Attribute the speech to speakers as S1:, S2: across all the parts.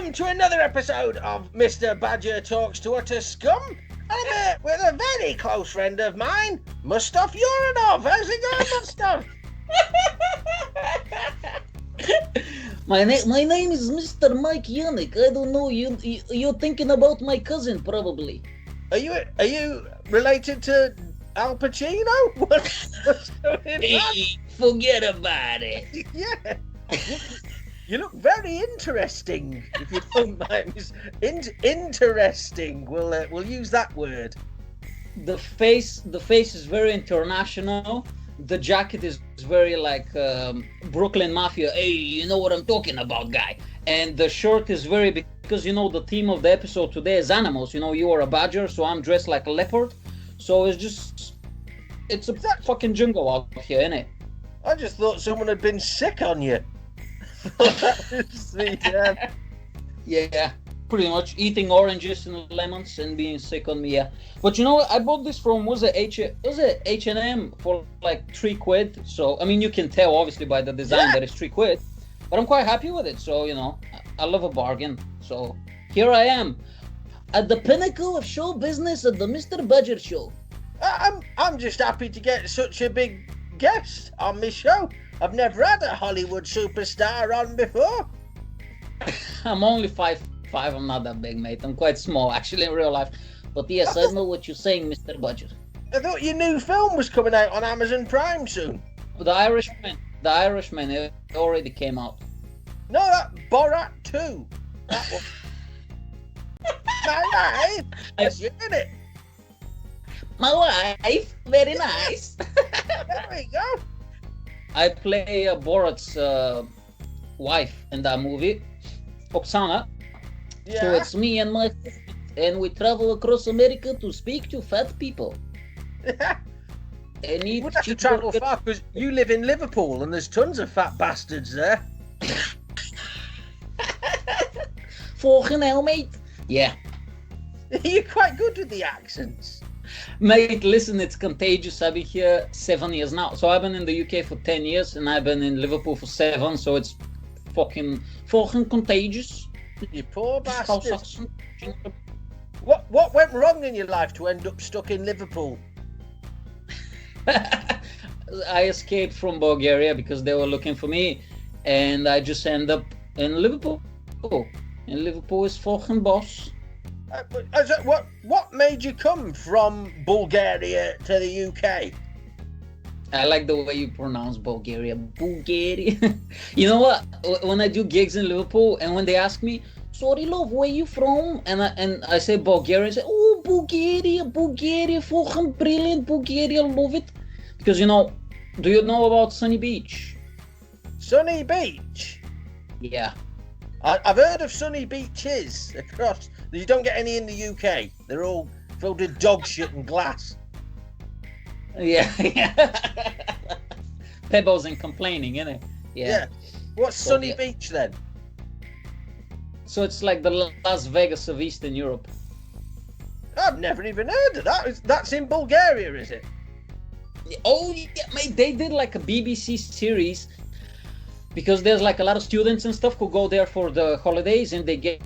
S1: welcome to another episode of Mr. Badger Talks to Utter Scum. I'm here with a very close friend of mine, Mustaf Uranov. How's it going, Mustaf?
S2: My name is Mr. Mike Yanek. I don't know, you're thinking about my cousin, probably.
S1: Are you related to Al Pacino? What's going on?
S2: Hey, forget about it.
S1: Yeah. You look very interesting, if you don't mind. Interesting. We'll use that word.
S2: The face is very international. The jacket is very like Brooklyn Mafia. Hey, you know what I'm talking about, guy. And the shirt is very, because the theme of the episode today is animals. You are a badger, so I'm dressed like a leopard. So it's a fucking jungle out here, innit?
S1: I just thought someone had been sick on you.
S2: Yeah, pretty much eating oranges and lemons and being sick on me. Yeah, but I bought this from H&M for like £3. So I mean, you can tell obviously by the design that it's £3, but I'm quite happy with it. So I love a bargain. So here I am at the pinnacle of show business at the Mr. Badger Show.
S1: I'm just happy to get such a big guest on my show. I've never had a Hollywood superstar on before.
S2: I'm only 5'5". I'm not that big, mate. I'm quite small, actually, in real life. But yes, I know what you're saying, Mr. Badger.
S1: I thought your new film was coming out on Amazon Prime soon.
S2: The Irishman, it already came out.
S1: No, that Borat 2. That one. My wife. Yes, you did it.
S2: My wife, very nice.
S1: There we go.
S2: I play Borat's wife in that movie, Oksana.
S1: Yeah.
S2: So it's me and my friend, and we travel across America to speak to fat people. And
S1: You would have to travel far because you live in Liverpool and there's tons of fat bastards there.
S2: Fucking hell, mate. Yeah.
S1: You're quite good with the accents.
S2: Mate, listen, it's contagious. I've been here 7 years now. So I've been in the UK for 10 years and I've been in Liverpool for 7. So it's fucking contagious.
S1: You poor bastard. What went wrong in your life to end up stuck in Liverpool?
S2: I escaped from Bulgaria because they were looking for me. And I just end up in Liverpool. And Liverpool is fucking boss.
S1: What made you come from Bulgaria to the UK?
S2: I like the way you pronounce Bulgaria. Bulgaria. You know what? When I do gigs in Liverpool and when they ask me, sorry love, where you from? And I say Bulgaria, I say, oh, Bulgaria, fucking brilliant, Bulgaria, love it. Because do you know about Sunny Beach?
S1: Sunny Beach?
S2: Yeah.
S1: I've heard of sunny beaches across. You don't get any in the UK. They're all filled with dog shit and glass.
S2: Yeah. Pebbles and complaining, innit? Yeah.
S1: What's Sunny Beach then?
S2: So it's like the Las Vegas of Eastern Europe.
S1: I've never even heard of that. That's in Bulgaria, is it?
S2: Oh, yeah, mate. They did like a BBC series because there's like a lot of students and stuff who go there for the holidays and they get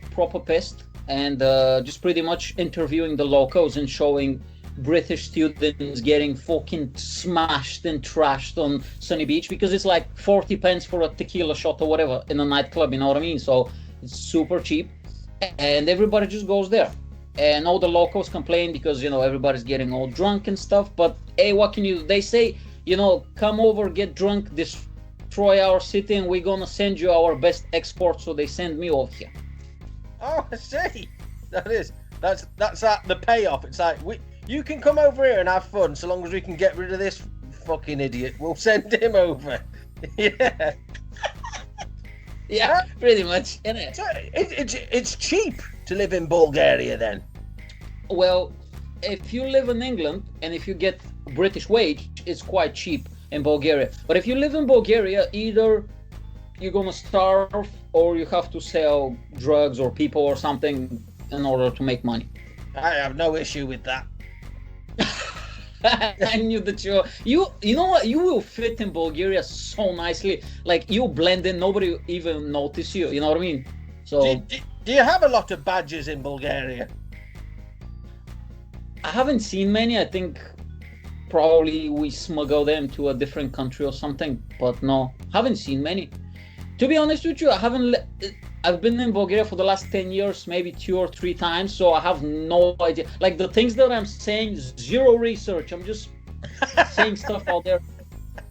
S2: proper pissed and just pretty much interviewing the locals and showing British students getting fucking smashed and trashed on Sunny Beach because it's like 40 pence for a tequila shot or whatever in a nightclub, you know what I mean? So it's super cheap and everybody just goes there. And all the locals complain because, everybody's getting all drunk and stuff. But hey, what can you do? They say, come over, get drunk, destroy our city, and we're gonna send you our best export. So they send me over here.
S1: Oh, I see. That's the payoff. It's like you can come over here and have fun so long as we can get rid of this fucking idiot. We'll send him over. Yeah.
S2: Yeah, pretty much. Innit?
S1: So it's cheap to live in Bulgaria then.
S2: Well, if you live in England and if you get British wage, it's quite cheap in Bulgaria. But if you live in Bulgaria, either you're gonna starve or you have to sell drugs or people or something in order to make money.
S1: I have no issue with that.
S2: I knew that you know what, you will fit in Bulgaria so nicely. Like, you blend in, nobody even notice you, you know what I mean? So
S1: do you have a lot of badgers in Bulgaria?
S2: I haven't seen many. I think probably we smuggle them to a different country or something, but no, haven't seen many. To be honest with you, I've been in Bulgaria for the last 10 years, maybe 2 or 3 times, so I have no idea. Like the things that I'm saying, zero research. I'm just saying stuff out there.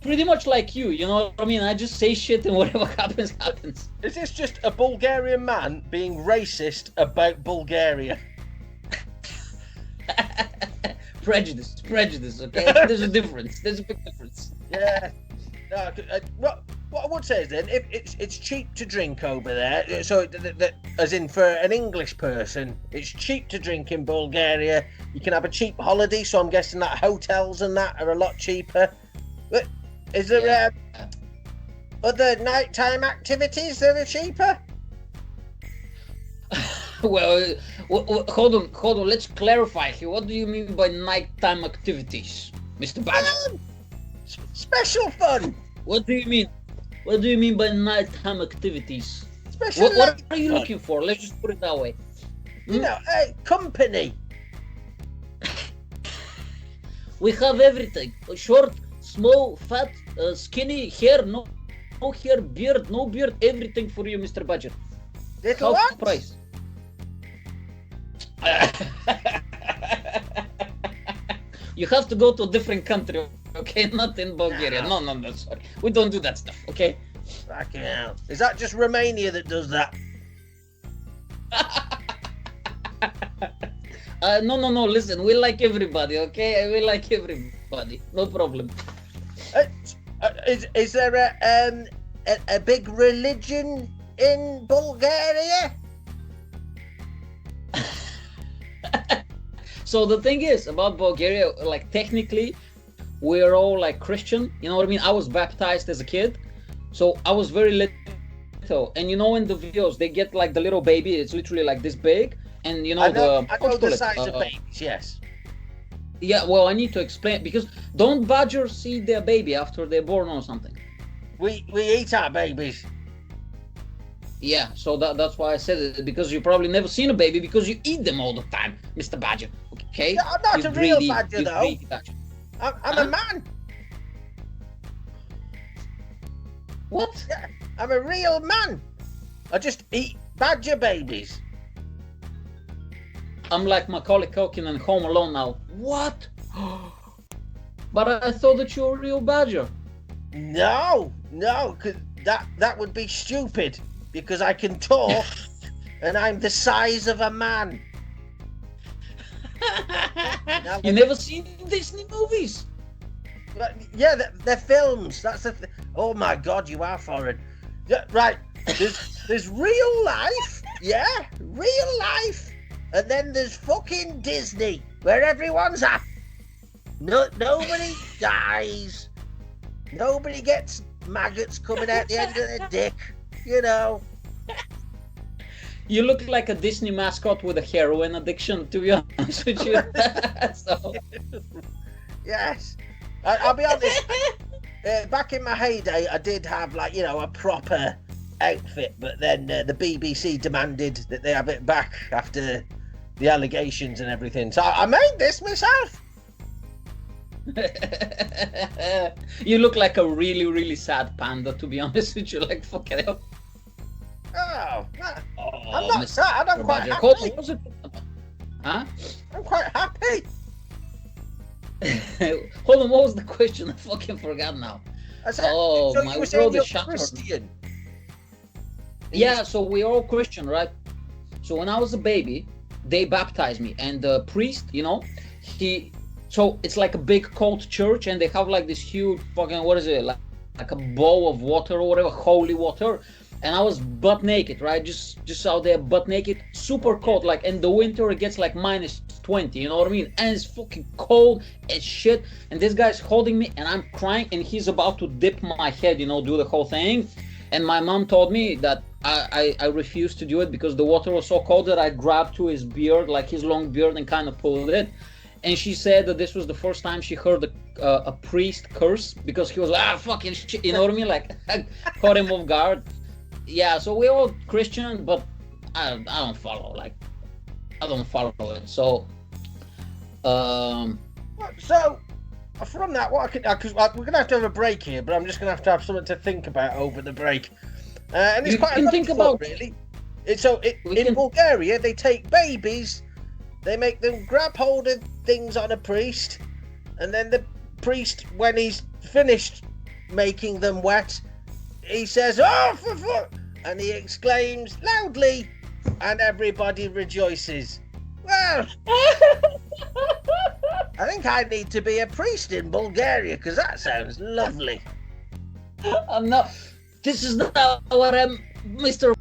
S2: Pretty much like you know what I mean? I just say shit and whatever happens, happens.
S1: Is this just a Bulgarian man being racist about Bulgaria?
S2: Prejudice, okay? There's a difference. There's a big difference.
S1: Yeah. No, what I would say is then, if it's cheap to drink over there, so as in for an English person, it's cheap to drink in Bulgaria. You can have a cheap holiday, so I'm guessing that hotels and that are a lot cheaper. But is there other nighttime activities that are cheaper?
S2: Well, hold on. Let's clarify here. What do you mean by nighttime activities, Mr. Badger?
S1: Special fun.
S2: What do you mean? What do you mean by nighttime activities?
S1: Special.
S2: What are you looking for? Let's just put it that way.
S1: You know, company.
S2: We have everything: short, small, fat, skinny, hair, no hair, beard, no beard, everything for you, Mr. Badger.
S1: Little
S2: How's
S1: what?
S2: the price? You have to go to a different country, okay? Not in Bulgaria. No, sorry. We don't do that stuff, okay?
S1: Fucking hell. Is that just Romania that does that?
S2: No. Listen, we like everybody, okay? We like everybody. No problem.
S1: Is there a big religion in Bulgaria?
S2: So the thing is about Bulgaria, like technically, we're all like Christian. You know what I mean? I was baptized as a kid, so I was very little. And you know, in the videos, they get like the little baby. It's literally like this big, and you know,
S1: I know the size of babies. Yes.
S2: Yeah. Well, I need to explain because don't badgers eat their baby after they're born or something?
S1: We eat our babies.
S2: Yeah, so that's why I said it, because you probably never seen a baby because you eat them all the time, Mr. Badger. Okay?
S1: Yeah, I'm not a real badger though.
S2: Badger.
S1: I'm a man.
S2: What?
S1: Yeah, I'm a real man. I just eat badger babies.
S2: I'm like Macaulay Culkin and Home Alone now. What? But I thought that you were a real badger.
S1: No, because that would be stupid. Because I can talk, and I'm the size of a man.
S2: You never seen Disney movies?
S1: Yeah, they're films. That's the thing. Oh my God, you are foreign. Yeah, right. There's real life. Yeah, real life. And then there's fucking Disney, where everyone's happy. Nobody dies. Nobody gets maggots coming out the end of their dick. You know.
S2: You look like a Disney mascot with a heroin addiction, to be honest with you. So.
S1: Yes. I'll be honest. Back in my heyday, I did have like, you know, a proper outfit, but then the BBC demanded that they have it back after the allegations and everything. So I made this myself.
S2: You look like a really, really sad panda, to be honest with you. Like, fucking hell.
S1: Oh, I'm not sad. I'm quite happy.
S2: What was it? Huh?
S1: I'm quite happy.
S2: Hold on, what was the question? I fucking forgot now.
S1: Said,
S2: so my world is shattered.
S1: Christian.
S2: Yeah, so we're all Christian, right? So when I was a baby, they baptized me, and the priest, you know, so it's like a big cold church, and they have like this huge fucking, what is it, like a bowl of water or whatever, holy water. And I was butt naked, right? Just out there, butt naked, super cold. Like in the winter, it gets like -20. You know what I mean? And it's fucking cold as shit. And this guy's holding me, and I'm crying, and he's about to dip my head, you know, do the whole thing. And my mom told me that I refused to do it because the water was so cold that I grabbed to his beard, like his long beard, and kind of pulled it. And she said that this was the first time she heard a priest curse, because he was like, fucking shit, you know what I mean? Like, caught him off guard. Yeah, so we're all Christian, but I don't follow. Like, I don't follow it. So,
S1: So, from that, what I could, because we're gonna have to have a break here, but I'm just gonna have something to think about over the break. And it's
S2: You
S1: quite a
S2: can
S1: lot
S2: think
S1: of thought,
S2: about-
S1: really. In Bulgaria, they take babies, they make them grab hold of things on a priest, and then the priest, when he's finished making them wet, he says, "Oh, for fuck!" and he exclaims loudly, and everybody rejoices. Well, I think I need to be a priest in Bulgaria, because that sounds lovely.
S2: I'm not. This is not what Mr.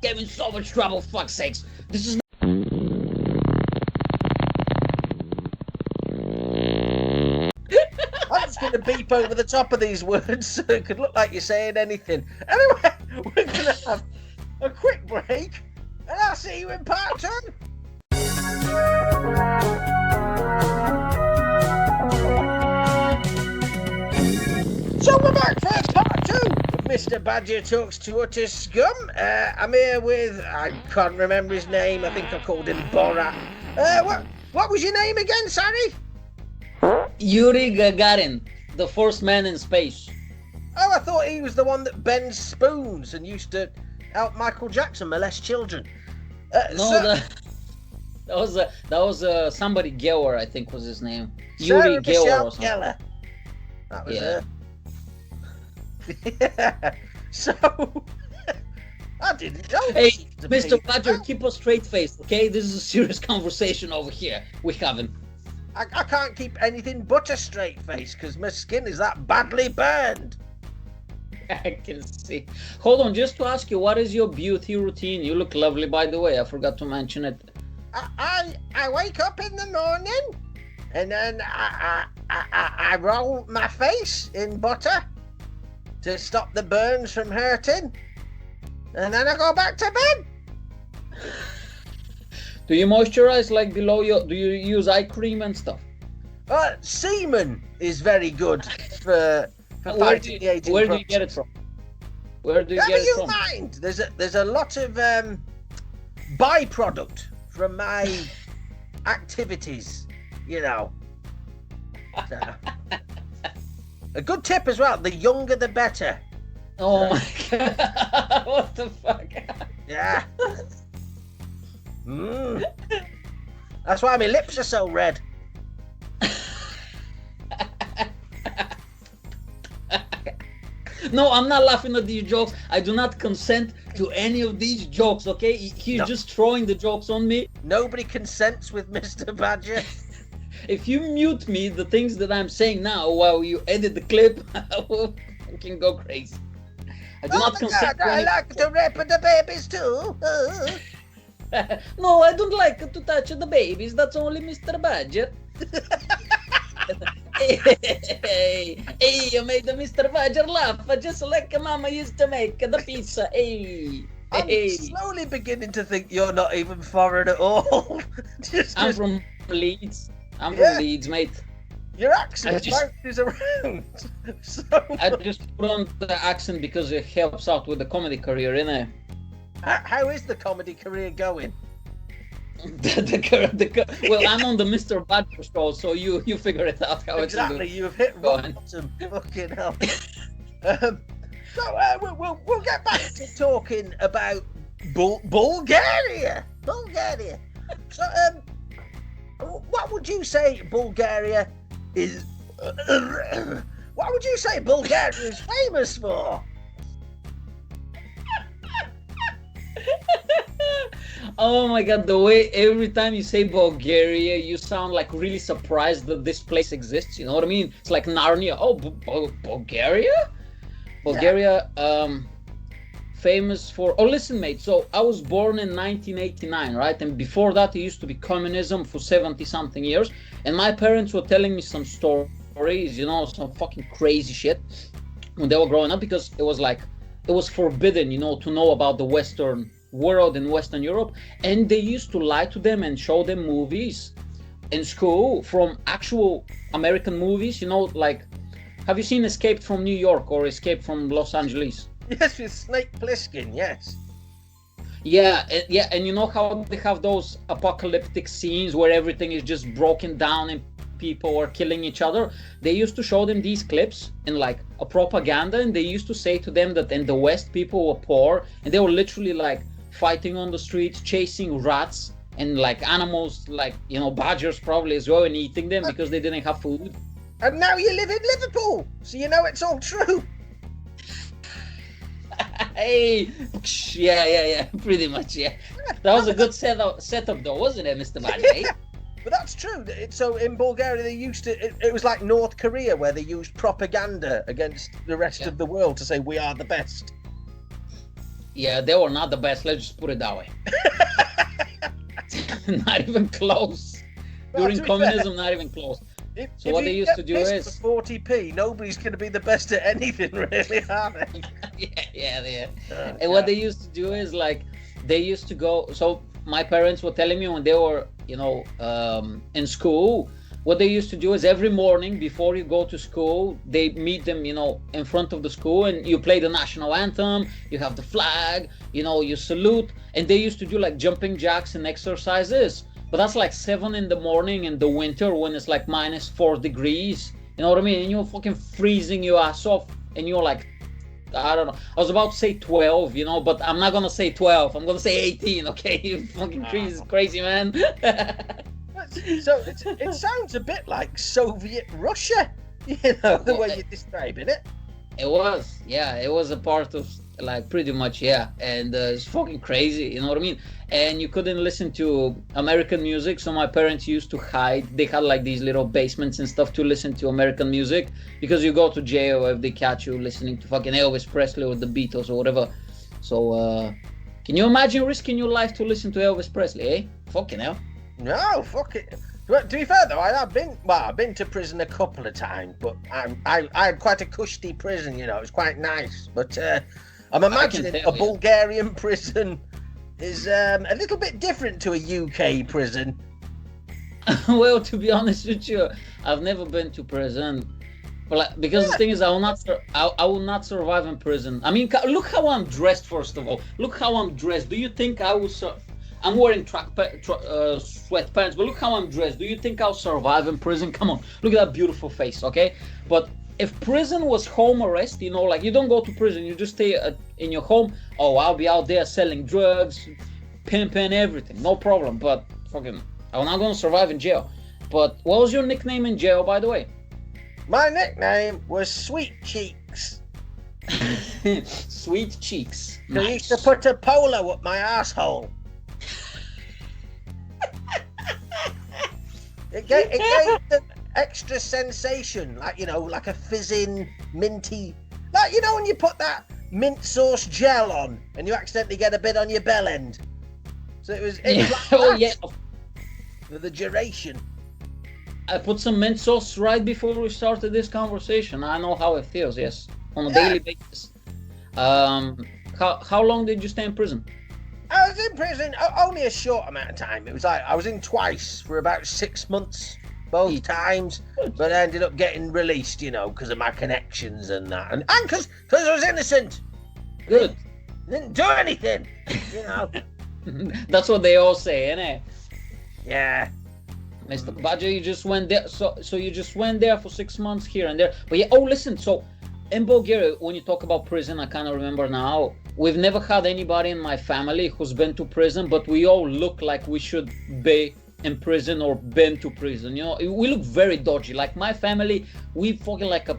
S2: gave me so much trouble. Fuck's sakes. This is.
S1: I'm just going to beep over the top of these words so it could look like you're saying anything. Anyway, we're going to have a quick break, and I'll see you in part 2. So we're back for part 2 of Mr. Badger Talks to Utter Scum. I'm here with, I can't remember his name, I think I called him Borat. What was your name again, sorry?
S2: Yuri Gagarin, the first man in space.
S1: Oh, I thought he was the one that bends spoons and used to help Michael Jackson molest children.
S2: No, that was somebody Geller, I think was his name.
S1: Sarah
S2: Yuri Geller
S1: Michelle
S2: or something.
S1: Gellar. That was
S2: Yeah.
S1: her. Yeah. So, I didn't know.
S2: Hey,
S1: the
S2: Mr.
S1: people.
S2: Badger, keep a straight face, okay? This is a serious conversation over here. We haven't.
S1: I can't keep anything but a straight face because my skin is that badly burned.
S2: I can see. Hold on, just to ask you, what is your beauty routine? You look lovely, by the way. I forgot to mention it.
S1: I wake up in the morning and then I roll my face in butter to stop the burns from hurting, and then I go back to bed.
S2: Do you moisturize like below your? Do you use eye cream and stuff?
S1: Semen is very good for fighting the aging
S2: Where do you get it
S1: process.
S2: from? Where do you
S1: Never
S2: get it
S1: you
S2: from?
S1: mind. There's a lot of byproduct from my activities, you know. So, a good tip as well, the younger the better.
S2: Oh my god! What the fuck?
S1: Yeah. Mm. That's why my lips are so red.
S2: No, I'm not laughing at these jokes. I do not consent to any of these jokes, okay? He's
S1: No.
S2: just throwing the jokes on me.
S1: Nobody consents with Mr. Badger.
S2: If you mute me, the things that I'm saying now while you edit the clip, I will fucking go crazy. I do
S1: Oh
S2: not
S1: my
S2: consent
S1: God,
S2: to
S1: I
S2: any...
S1: like to rape the babies too.
S2: No, I don't like to touch the babies. That's only Mr. Badger. Hey, you made the Mr. Badger laugh, just like Mama used to make the pizza. Hey,
S1: I'm
S2: hey.
S1: slowly beginning to think you're not even foreign at all.
S2: I'm from Leeds. I'm
S1: Yeah.
S2: from Leeds, mate.
S1: Your accent
S2: I just-
S1: bounces around. So,
S2: I just put on the accent because it helps out with the comedy career, innit?
S1: how is the comedy career going?
S2: Well, I'm on the Mr. Badger show, so you figure it out how
S1: Exactly,
S2: it's
S1: you've hit
S2: Go
S1: rock
S2: on.
S1: bottom. Fucking hell. We'll get back to talking about Bulgaria. Bulgaria. So, what would you say Bulgaria is? What would you say Bulgaria is famous for?
S2: Oh my god, the way every time you say Bulgaria, you sound like really surprised that this place exists. You know what I mean? It's like Narnia. Oh, Bulgaria? Bulgaria, famous for. Oh, listen, mate. So I was born in 1989, right? And before that, it used to be communism for 70-something years. And my parents were telling me some stories, you know, some fucking crazy shit when they were growing up, because it was like, it was forbidden, you know, to know about the Western world in Western Europe. And they used to lie to them and show them movies in school from actual American movies, you know, like, have you seen Escape from New York or Escape from Los Angeles?
S1: Yes, with Snake Plissken. Yes.
S2: Yeah, and you know how they have those apocalyptic scenes where everything is just broken down and people are killing each other. They used to show them these clips in like a propaganda, and they used to say to them that in the West people were poor and they were literally like fighting on the streets, chasing rats and like animals, like badgers probably as well, and eating them because they didn't have food.
S1: And now you live in Liverpool, so you know it's all true.
S2: Hey, yeah, pretty much, yeah. That was a good setup though, wasn't it, Mr. Badger?
S1: But that's true. So in Bulgaria, they used to. It was like North Korea, where they used propaganda against the rest of the world to say we are the best.
S2: Yeah, they were not the best. Let's just put it that way. Not even close. During communism, not even close. So what they used to do is
S1: for 40p, nobody's going to be the best at anything, really, are they?
S2: yeah. And what they used to do is like they used to go. So my parents were telling me when they were, in school, what they used to do is every morning before you go to school, they meet them, in front of the school, and you play the national anthem. You have the flag, you salute, and they used to do like jumping jacks and exercises. But that's like 7 in the morning in the winter when it's like -4 degrees. You know what I mean? And you're fucking freezing your ass off. And you're like, I don't know. I was about to say 12, but I'm not going to say 12. I'm going to say 18, okay? You fucking crazy man.
S1: So it sounds a bit like Soviet Russia, the way you're describing it.
S2: It was, yeah. It was a part of, like, pretty much, yeah. And it's fucking crazy, you know what I mean? And you couldn't listen to American music, so my parents used to hide. They had like these little basements and stuff to listen to American music, because you go to jail if they catch you listening to fucking Elvis Presley or the Beatles or whatever. So can you imagine risking your life to listen to Elvis Presley, eh? Fucking hell.
S1: No, fuck it. But to be fair though, I've been to prison a couple of times, but I had quite a cushy prison, it was quite nice. But I'm imagining a Bulgarian prison is a little bit different to a UK prison.
S2: Well, to be honest with you, I've never been to prison, but because the thing is, I will not survive in prison. I mean, look how I'm dressed. First of all, look how I'm dressed. Do you think I will? I'm wearing sweatpants, but look how I'm dressed. Do you think I'll survive in prison? Come on, look at that beautiful face, okay? But if prison was home arrest, like you don't go to prison, you just stay in your home. Oh, I'll be out there selling drugs, pimping, everything, no problem. But fucking, I'm not gonna survive in jail. But what was your nickname in jail, by the way?
S1: My nickname was Sweet Cheeks.
S2: Sweet Cheeks.
S1: Nice. I used to put a polo up my asshole. It gave the extra sensation, like a fizzing, minty, like when you put that mint sauce gel on and you accidentally get a bit on your bell end. So it was like for the duration.
S2: I put some mint sauce right before we started this conversation. I know how it feels, yes, on a daily basis. How long did you stay in prison?
S1: I was in prison only a short amount of time. It was like I was in twice for about 6 months, both times, but I ended up getting released, because of my connections and that, and because I was innocent.
S2: Good.
S1: Didn't do anything,
S2: That's what they all say, innit?
S1: Yeah.
S2: Mr. Badger, you just went there. So you just went there for 6 months here and there. But yeah, listen. So in Bulgaria, when you talk about prison, I kind of remember now. We've never had anybody in my family who's been to prison, but we all look like we should be in prison or been to prison. We look very dodgy. Like my family, we fucking like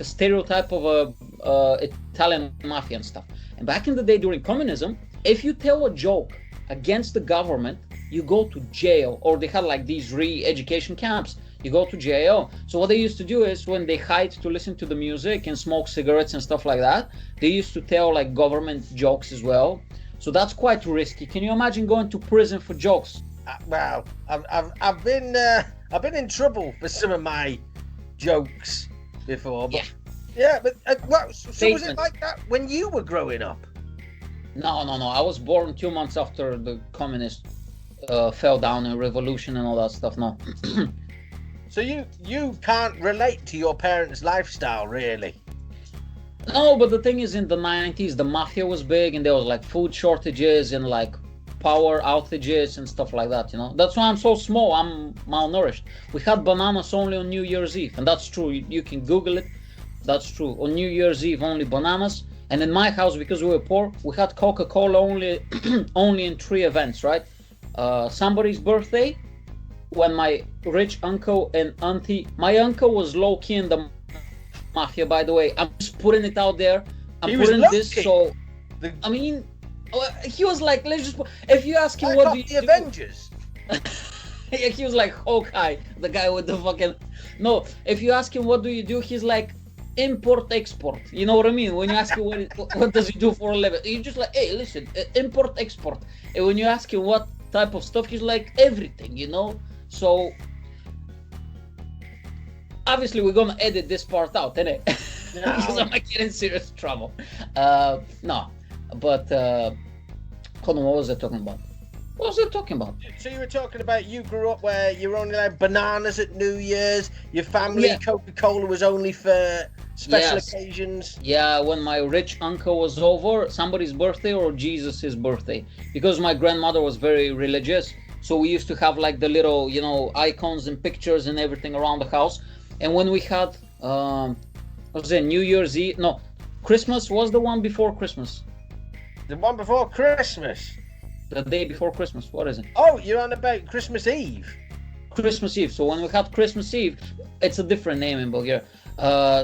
S2: a stereotype of a Italian mafia and stuff. And back in the day during communism, if you tell a joke against the government, you go to jail. Or they had like these re-education camps. You go to jail. So what they used to do is when they hide to listen to the music and smoke cigarettes and stuff like that, they used to tell like government jokes as well. So that's quite risky. Can you imagine going to prison for jokes?
S1: Well, I've been in trouble for some of my jokes before. But, yeah, but so was it like that when you were growing up?
S2: No. I was born 2 months after the communists fell down in revolution and all that stuff. No.
S1: So you can't relate to your parents' lifestyle, really?
S2: No, but the thing is, in the 90s, the mafia was big, and there was like food shortages and like power outages and stuff like that. That's why I'm so small. I'm malnourished. We had bananas only on New Year's Eve, and that's true. You can Google it. That's true. On New Year's Eve, only bananas. And in my house, because we were poor, we had Coca-Cola only, only in 3 events, right? Somebody's birthday, when my rich uncle and auntie, my uncle was low-key in the mafia, by the way. I'm just putting it out there. I'm putting this so. I mean, he was like, let's just. If you ask him what do you do,
S1: Avengers.
S2: Yeah, he was like Hawkeye, the guy with the fucking. No, if you ask him what do you do, he's like import export. You know what I mean? When you ask him what does he do for a living, he's just like, hey, listen, import export. And when you ask him what type of stuff, he's like everything. So. Obviously, we're gonna edit this part out, innit? No. Because I might get in serious trouble. No, but hold on, what was I talking about?
S1: So you were talking about you grew up where you were only allowed bananas at New Year's. Your family Coca-Cola was only for special occasions.
S2: Yeah, when my rich uncle was over, somebody's birthday or Jesus' birthday, because my grandmother was very religious. So we used to have like the little, icons and pictures and everything around the house. And when we had, what was it, New Year's Eve? No, Christmas was the one before Christmas.
S1: The one before Christmas?
S2: The day before Christmas. What is it?
S1: Oh, you're on about Christmas Eve.
S2: Christmas Eve. So when we had Christmas Eve, it's a different name in Bulgaria.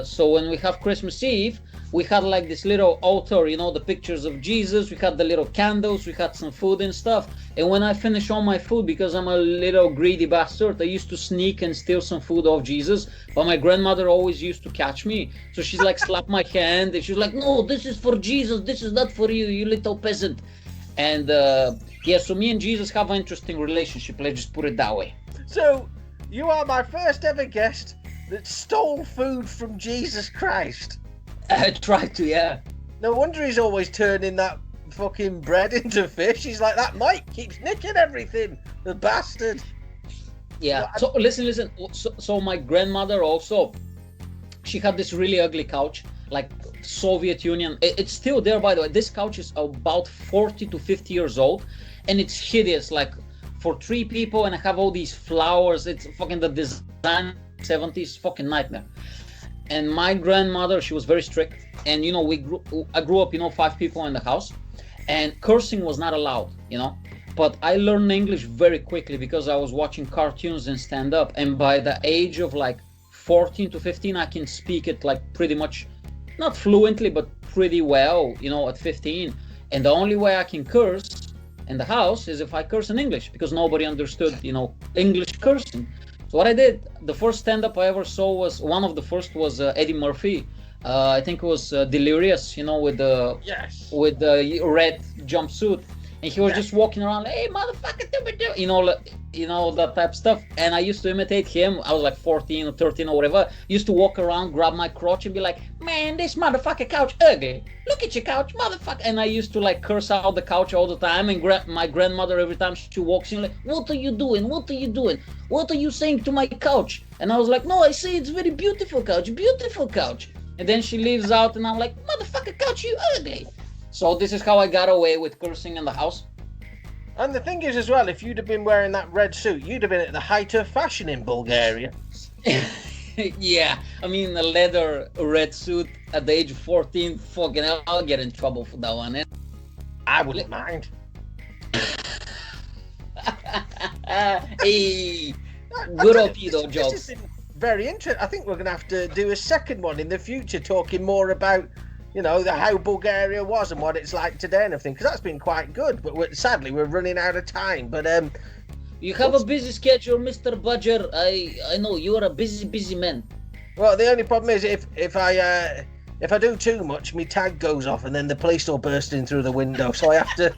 S2: So when we have Christmas Eve, we had like this little altar, the pictures of Jesus. We had the little candles. We had some food and stuff. And when I finish all my food, because I'm a little greedy bastard, I used to sneak and steal some food off Jesus. But my grandmother always used to catch me. So she's like, slap my hand. And she's like, no, this is for Jesus. This is not for you, you little peasant. And so me and Jesus have an interesting relationship. Let's just put it that way.
S1: So you are my first ever guest that stole food from Jesus Christ.
S2: I tried to, yeah.
S1: No wonder he's always turning that fucking bread into fish. He's like, that Mike keeps nicking everything, the bastard.
S2: Yeah. So listen. So my grandmother also, she had this really ugly couch, like Soviet Union. It's still there, by the way. This couch is about 40 to 50 years old, and it's hideous, like for 3 people, and I have all these flowers. It's fucking the design 70s, fucking nightmare. And my grandmother, she was very strict, and I grew up, 5 people in the house, and cursing was not allowed, but I learned English very quickly because I was watching cartoons and stand up, and by the age of like 14 to 15, I can speak it like pretty much, not fluently, but pretty well, at 15. And the only way I can curse in the house is if I curse in English, because nobody understood, English cursing. So what I did, the first stand-up I ever saw was, one of the first was Eddie Murphy. I think it was Delirious, with the red jumpsuit. And he was just walking around like, hey, motherfucker, that type of stuff. And I used to imitate him. I was like 14 or 13 or whatever. Used to walk around, grab my crotch and be like, man, this motherfucker couch ugly. Look at your couch, motherfucker. And I used to like curse out the couch all the time. And my grandmother, every time she walks in, like, what are you doing? What are you doing? What are you saying to my couch? And I was like, no, I say it's very beautiful couch, beautiful couch. And then she leaves out and I'm like, motherfucker couch, you ugly. So this is how I got away with cursing in the house.
S1: And the thing is as well, if you'd have been wearing that red suit, you'd have been at the height of fashion in Bulgaria.
S2: Yeah, I mean, a leather red suit at the age of 14, fucking hell, I'll get in trouble for that one.
S1: I wouldn't mind.
S2: Hey, good old pedo jokes.
S1: This has been very interesting. I think we're going to have to do a second one in the future, talking more about how Bulgaria was and what it's like today and everything, because that's been quite good. But sadly, we're running out of time. But
S2: you have a busy schedule, Mr. Badger. I know you are a busy man.
S1: Well, the only problem is if I do too much, my tag goes off and then the police will burst in through the window. So I have to,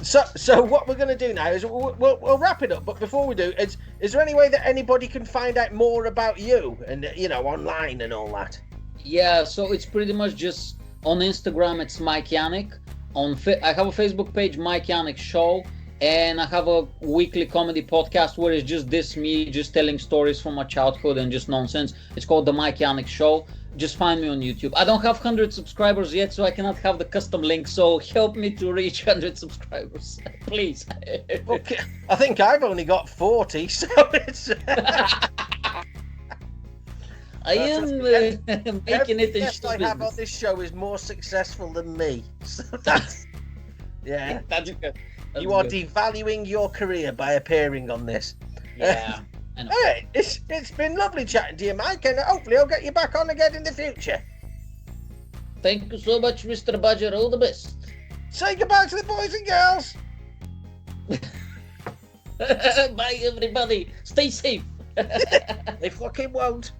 S1: So what we're going to do now is we'll wrap it up. But before we do, is there any way that anybody can find out more about you and online and all that?
S2: Yeah, so it's pretty much just on Instagram. It's Mike Yanek. I have a Facebook page, Mike Yanek Show, And I have a weekly comedy podcast where it's just me just telling stories from my childhood and just nonsense. It's called The Mike Yanek Show. Just find me on YouTube. I don't have 100 subscribers yet, so I cannot have the custom link. So help me to reach 100 subscribers, please.
S1: Okay. I think I've only got 40, so it's...
S2: I am making it.
S1: Yes, I have on this show is more successful than me. So that's... Yeah.
S2: That's good. That's
S1: You are
S2: good.
S1: devaluing your career by appearing on this.
S2: Yeah. I know.
S1: All right, it's been lovely chatting to you, Mike, and hopefully I'll get you back on again in the future.
S2: Thank you so much, Mr. Badger. All the best.
S1: Say goodbye to the boys and girls.
S2: Bye, everybody. Stay safe.
S1: They fucking won't.